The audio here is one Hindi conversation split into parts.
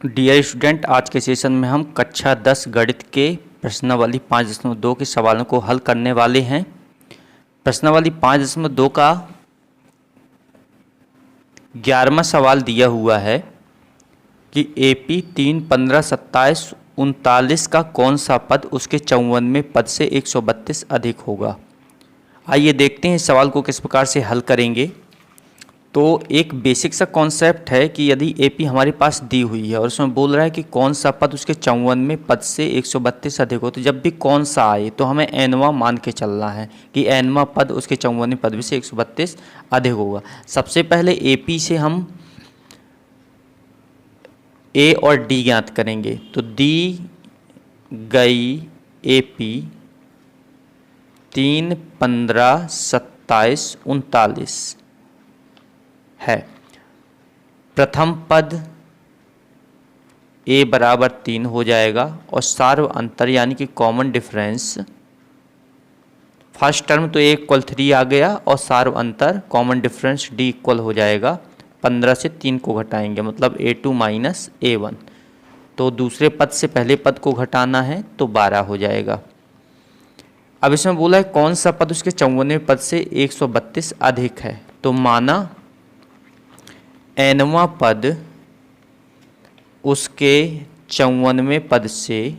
डियर स्टूडेंट, आज के सेशन में हम कक्षा 10 गणित के प्रश्नावली 5.2 के सवालों को हल करने वाले हैं। प्रश्नावली 5.2 का 11वां सवाल दिया हुआ है कि AP 3, 15, 27, 39 का कौन सा पद उसके 54वें पद से 132 अधिक होगा। आइए देखते हैं इस सवाल को किस प्रकार से हल करेंगे। तो एक बेसिक सा कॉन्सेप्ट है कि यदि AP हमारे पास दी हुई है और उसमें बोल रहा है कि कौन सा पद उसके 54वें पद से 132 अधिक हो, तो जब भी कौन सा आए तो हमें nवां मान के चलना है कि nवां पद उसके 54वें पद से 132 अधिक होगा। सबसे पहले AP से हम A और D ज्ञात करेंगे। तो दी गई AP 3, 15, 27, 39 है। प्रथम पद A बराबर 3 हो जाएगा और सार्व अंतर यानी कि कॉमन डिफरेंस, फर्स्ट टर्म तो A इक्वल 3 आ गया और सार्व अंतर कॉमन डिफरेंस D इक्वल हो जाएगा 15 से 3 को घटाएंगे, मतलब A2 माइनस A1। तो दूसरे पद से पहले पद को घटाना है तो 12 हो जाएगा। अब इसमें बोला है कौन सा पद उसके 54वें पद से 132 अधिक है। तो माना nवां पद उसके 54वें पद से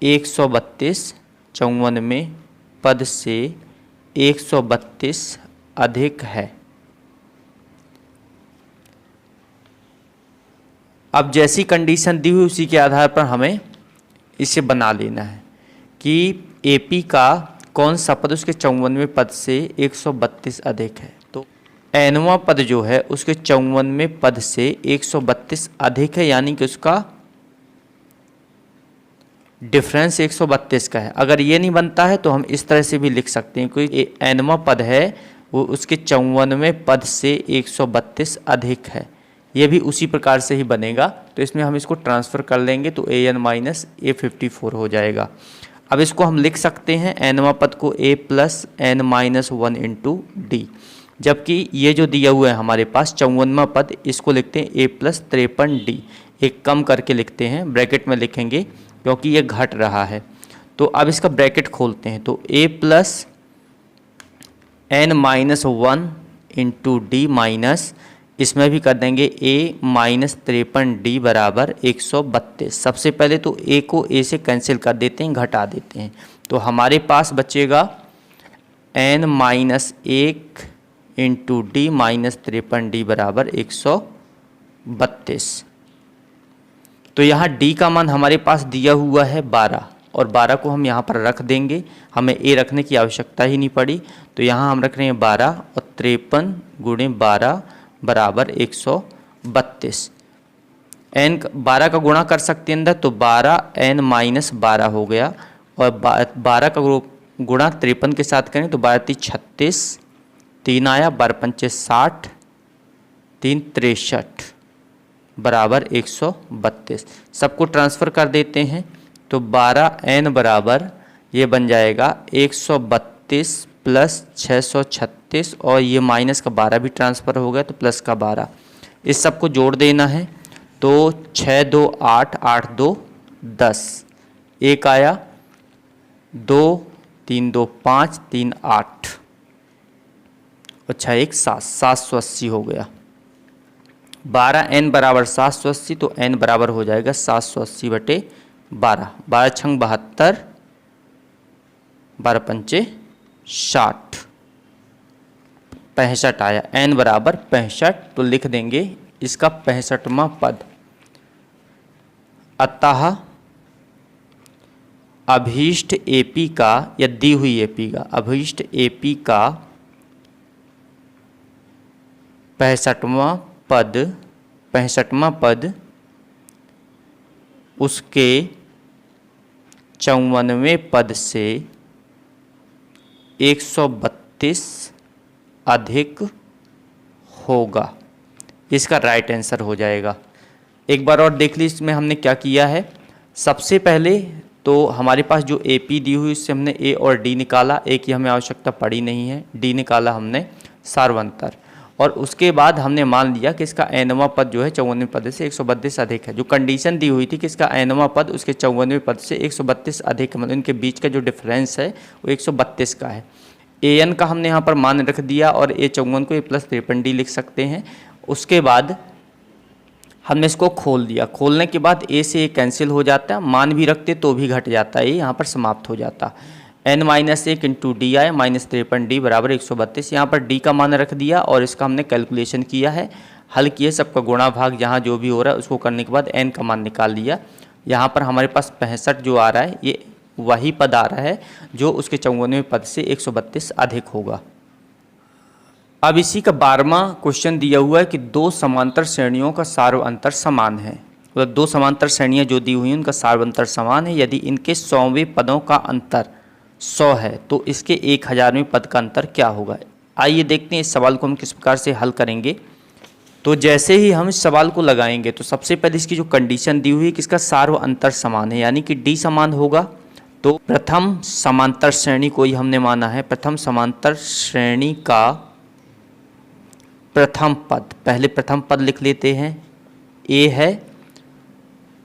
132, 54वें पद से 132 अधिक है। अब जैसी कंडीशन दी हुई उसी के आधार पर हमें इसे बना लेना है कि AP का कौन सा पद उसके 54वें पद से 132 अधिक है। तो nवां पद जो है उसके 54वें पद से 132 अधिक है, यानी कि उसका डिफरेंस 132 का है। अगर ये नहीं बनता है तो हम इस तरह से भी लिख सकते हैं, कोई nवां पद है वो उसके 54वें पद से 132 अधिक है। ये भी उसी प्रकार से ही बनेगा। तो इसमें हम इसको ट्रांसफ़र कर लेंगे तो an माइनस A54 हो जाएगा। अब इसको हम लिख सकते हैं nवां पद को A plus n minus 1 into D, जबकि ये जो दिया हुआ है हमारे पास 54वां पद, इसको लिखते हैं A प्लस 53D। एक कम करके लिखते हैं, ब्रैकेट में लिखेंगे क्योंकि ये घट रहा है। तो अब इसका ब्रैकेट खोलते हैं तो A plus n minus 1 into D minus, इसमें भी कर देंगे A माइनस 53D बराबर 132। सबसे पहले तो A को A से कैंसिल कर देते हैं, घटा देते हैं। तो हमारे पास बचेगा n minus 1 into D minus 53D बराबर 132। तो यहाँ D का मान हमारे पास दिया हुआ है 12 और 12 को हम यहाँ पर रख देंगे, हमें A रखने की आवश्यकता ही नहीं पड़ी। तो यहाँ हम रख रहे हैं 12 और 53 गुणे 12 बराबर 132। n 12 का गुणा कर सकते हैं अंदर, तो 12 n माइनस 12 हो गया और 12 का गुणा 53 के साथ करें तो 12 × 36, 3 आया, 12 × 5 = 60, 3 × 63 बराबर 132। सबको ट्रांसफ़र कर देते हैं तो 12n बराबर ये बन जाएगा 132 प्लस 636 और ये माइनस का 12 भी ट्रांसफ़र हो गया तो प्लस का 12। इस सब को जोड़ देना है तो 6 2 8, 8 2 10, 1 आया, 2 3 2 5, 3 8 और 6 1 7, 780 हो गया। 12n बराबर 780, तो n बराबर हो जाएगा 780 बटे 12, 12 छंग 72, 12 पंचे 60, 65 आया, n बराबर 65। तो लिख देंगे इसका 65वां पद। अतः अभीष्ट AP का, या दी हुई AP का, अभीष्ट AP का 65वां पद उसके 54वें पद से 132 अधिक होगा। इसका राइट आंसर हो जाएगा। एक बार और देख लीजिए इसमें हमने क्या किया है। सबसे पहले तो हमारे पास जो AP दी हुई उससे हमने A और D निकाला, A की हमें आवश्यकता पड़ी नहीं है, D निकाला हमने सार्वंतर। और उसके बाद हमने मान लिया कि इसका nवां पद जो है 54वें पद से 132 अधिक है। जो कंडीशन दी हुई थी कि इसका nवां पद उसके 54वें पद से 132 अधिक है, मतलब इनके बीच का जो डिफरेंस है वो 132 का है। an का हमने यहाँ पर मान रख दिया और a54 को a+53d लिख सकते हैं। उसके बाद हमने इसको खोल दिया, खोलने के बाद a से a कैंसिल हो जाता है, मान भी रखते तो भी घट जाता है, यहाँ पर समाप्त हो जाता। n-1 इंटू डी आए -53d बराबर 132। यहाँ पर d का मान रख दिया और इसका हमने कैलकुलेशन किया है, हल किए, सबका गुणा भाग जहाँ जो भी हो रहा है उसको करने के बाद n का मान निकाल लिया। यहाँ पर हमारे पास 65 जो आ रहा है ये वही पद आ रहा है जो उसके 54वें पद से 132 अधिक होगा। अब इसी का 12वां क्वेश्चन दिया हुआ है कि दो समांतर श्रेणियों का सार्व अंतर समान है। मतलब दो समांतर श्रेणियां जो दी हुई हैं उनका सार्व अंतर समान है। यदि इनके 100वें पदों का अंतर 100 है तो इसके 1000वें पद का अंतर क्या होगा। आइए देखते हैं इस सवाल को हम किस प्रकार से हल करेंगे। तो जैसे ही हम इस सवाल को लगाएंगे तो सबसे पहले इसकी जो कंडीशन दी हुई है कि इसका सार्व अंतर समान है, यानी कि डी समान होगा। तो प्रथम समांतर श्रेणी को ही हमने माना है, प्रथम समांतर श्रेणी का प्रथम पद, पहले प्रथम पद लिख लेते हैं, ए है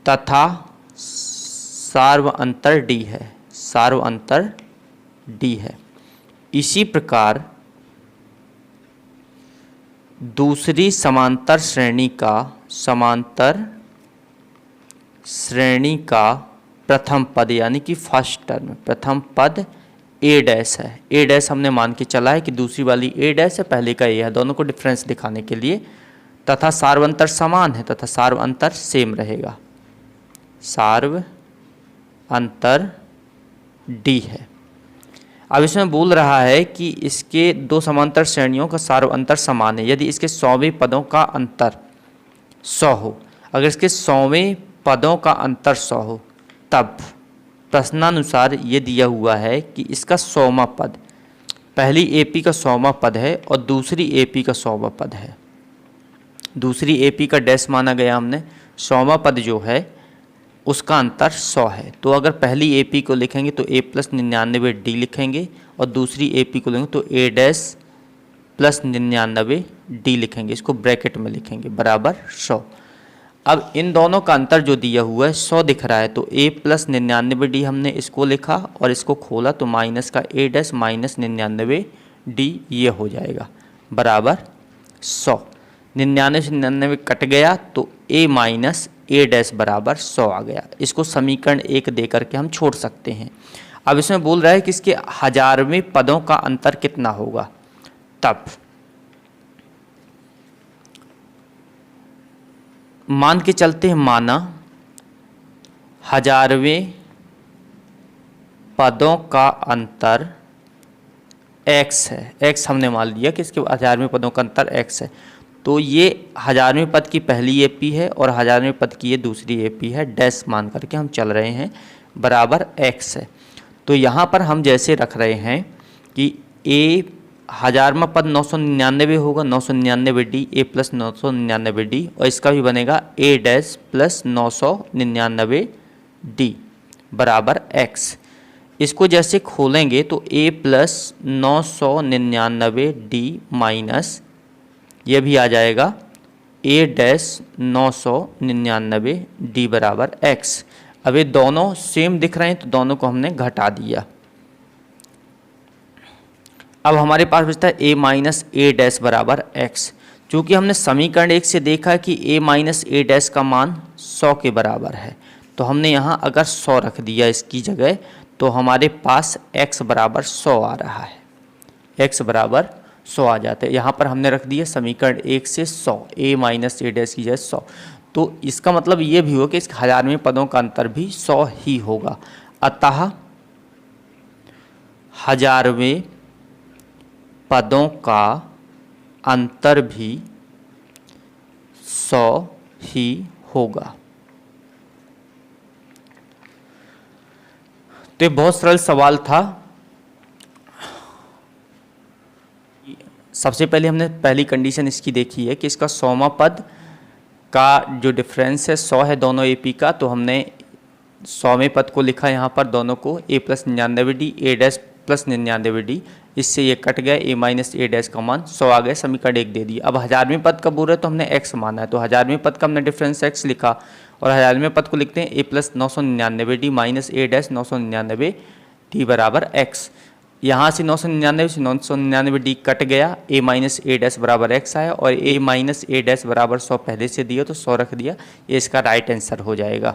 तथा सार्व अंतर डी है, सार्व अंतर डी है। इसी प्रकार दूसरी समांतर श्रेणी का, समांतर श्रेणी का प्रथम पद यानी कि फर्स्ट टर्म, प्रथम पद ए डैश है। ए डैश हमने मान के चला है कि दूसरी वाली ए डैश है, पहले का ए है, दोनों को डिफरेंस दिखाने के लिए। तथा सार्व अंतर समान है तथा सार्व अंतर सेम रहेगा, सार्व अंतर डी है। अब इसमें बोल रहा है कि इसके दो समांतर श्रेणियों का सार्व अंतर समान है यदि इसके 100वें पदों का अंतर 100 हो। अगर इसके 100वें पदों का अंतर 100 हो तब प्रश्नानुसार ये दिया हुआ है कि इसका 100वां पद, पहली एपी का 100वां पद है और दूसरी एपी का 100वां पद है। दूसरी एपी का डैश माना गया हमने, 100वां पद जो है उसका अंतर 100 है। तो अगर पहली एपी को लिखेंगे तो a+99d लिखेंगे और दूसरी एपी को लेंगे तो a+99d लिखेंगे, इसको ब्रैकेट में लिखेंगे बराबर 100। अब इन दोनों का अंतर जो दिया हुआ है 100 दिख रहा है तो a+99d हमने इसको लिखा और इसको खोला तो माइनस का a डैश -99d ये हो जाएगा बराबर 100। 99 से 99 कट गया तो a माइनस a डैश बराबर 100 आ गया। इसको समीकरण 1 दे करके हम छोड़ सकते हैं। अब इसमें बोल रहा है कि इसके 1000वें पदों का अंतर कितना होगा। तब मान के चलते हैं, माना 1000वें पदों का अंतर x है, x हमने मान लिया कि इसके 1000वें पदों का अंतर x है। तो ये 1000वें पद की पहली एपी है और 1000वें पद की ये दूसरी एपी है, डैश मान करके हम चल रहे हैं बराबर x है। तो यहाँ पर हम जैसे रख रहे हैं कि a 1000वां पद 999 होगा, 999d a+999d और इसका भी बनेगा a डैश +999d बराबर x। इसको जैसे खोलेंगे तो a+999d माइनस ये भी आ जाएगा a डैश 999d बराबर x। अब ये दोनों सेम दिख रहे हैं तो दोनों को हमने घटा दिया। अब हमारे पास बचता है a माइनस a डैश बराबर x। चूँकि हमने समीकरण 1 से देखा कि a माइनस a डैश का मान 100 के बराबर है तो हमने यहाँ अगर 100 रख दिया इसकी जगह तो हमारे पास x बराबर 100 आ रहा है, x बराबर 100 आ जाता है। यहाँ पर हमने रख दिया समीकरण 1 से 100, a माइनस a डैश की जगह 100। तो इसका मतलब ये भी होगा कि इसके 1000वें पदों का अंतर भी 100 ही होगा। अतः 1000वें पदों का अंतर भी 100 ही होगा। तो ये बहुत सरल सवाल था। सबसे पहले हमने पहली कंडीशन इसकी देखी है कि इसका 100वां पद का जो डिफरेंस है 100 है दोनों एपी का, तो हमने 100वें पद को लिखा यहाँ पर दोनों को a+99d a डैश +99d इससे ये कट गया, a माइनस ए डैश का मान 100 आ गया, समीकरण 1 दे दिया। अब 1000वें पद का बोल रहे तो हमने x माना है, तो 1000वें पद का हमने डिफरेंस x लिखा और 1000वें पद को लिखते हैं a plus 999d minus A dash 999d बराबर x। यहाँ से 999 कट गया, a माइनस ए डैश बराबर x आया और a माइनस ए डैश बराबर 100 पहले से दिया तो 100 रख दिया, ये इसका राइट आंसर हो जाएगा।